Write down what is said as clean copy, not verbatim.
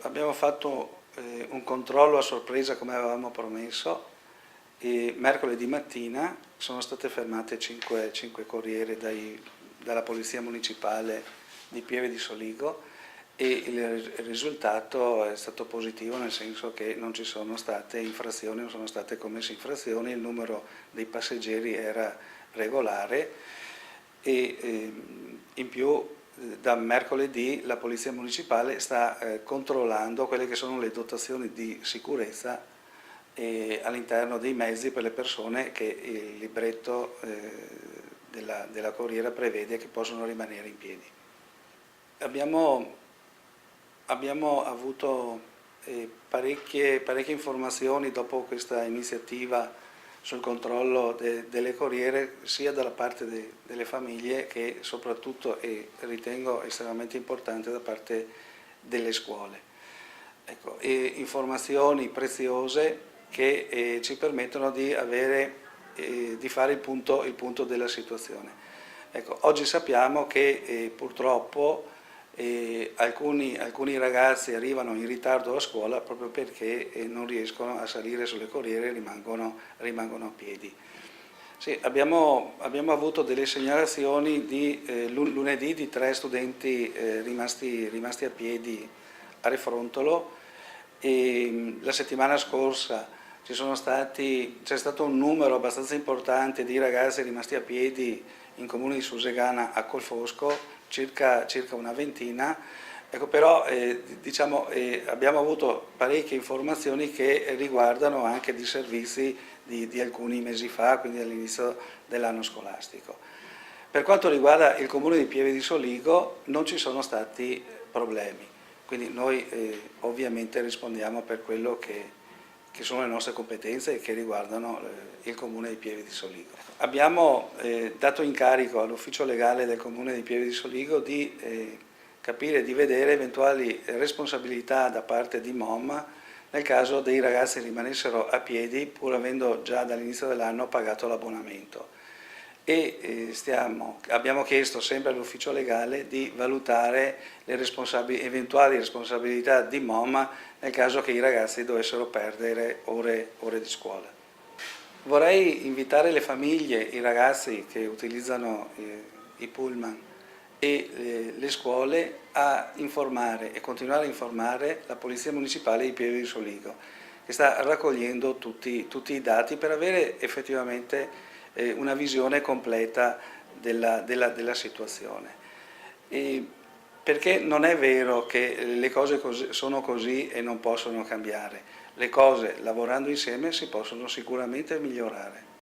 Abbiamo fatto un controllo a sorpresa come avevamo promesso e mercoledì mattina sono state fermate 5 corriere dalla Polizia Municipale di Pieve di Soligo e il risultato è stato positivo, nel senso che non ci sono state infrazioni, non sono state commesse infrazioni, il numero dei passeggeri era regolare e in più da mercoledì la Polizia Municipale sta controllando quelle che sono le dotazioni di sicurezza all'interno dei mezzi per le persone che il libretto della corriera prevede che possono rimanere in piedi. Abbiamo avuto parecchie informazioni dopo questa iniziativa sul controllo delle corriere, sia dalla parte delle famiglie che soprattutto, e ritengo estremamente importante, da parte delle scuole. Ecco, informazioni preziose che ci permettono di fare il punto della situazione. Ecco, oggi sappiamo che purtroppo alcuni ragazzi arrivano in ritardo a scuola proprio perché non riescono a salire sulle corriere e rimangono a piedi. Sì, abbiamo avuto delle segnalazioni di lunedì di 3 studenti rimasti a piedi a Refrontolo e la settimana scorsa c'è stato un numero abbastanza importante di ragazzi rimasti a piedi in comune di Susegana a Colfosco, circa una ventina, ecco, però abbiamo avuto parecchie informazioni che riguardano anche disservizi di alcuni mesi fa, quindi all'inizio dell'anno scolastico. Per quanto riguarda il comune di Pieve di Soligo non ci sono stati problemi, quindi noi ovviamente rispondiamo per quello che sono le nostre competenze e che riguardano il comune di Pieve di Soligo. Abbiamo dato incarico all'ufficio legale del comune di Pieve di Soligo di capire, di vedere eventuali responsabilità da parte di MOM nel caso dei ragazzi rimanessero a piedi pur avendo già dall'inizio dell'anno pagato l'abbonamento. E abbiamo chiesto sempre all'ufficio legale di valutare le eventuali responsabilità di MOM nel caso che i ragazzi dovessero perdere ore di scuola. Vorrei invitare le famiglie, i ragazzi che utilizzano i pullman e le scuole a informare e continuare a informare la Polizia Municipale di Pieve di Soligo, che sta raccogliendo tutti i dati per avere effettivamente una visione completa della situazione. Perché non è vero che le cose sono così e non possono cambiare. Le cose, lavorando insieme, si possono sicuramente migliorare.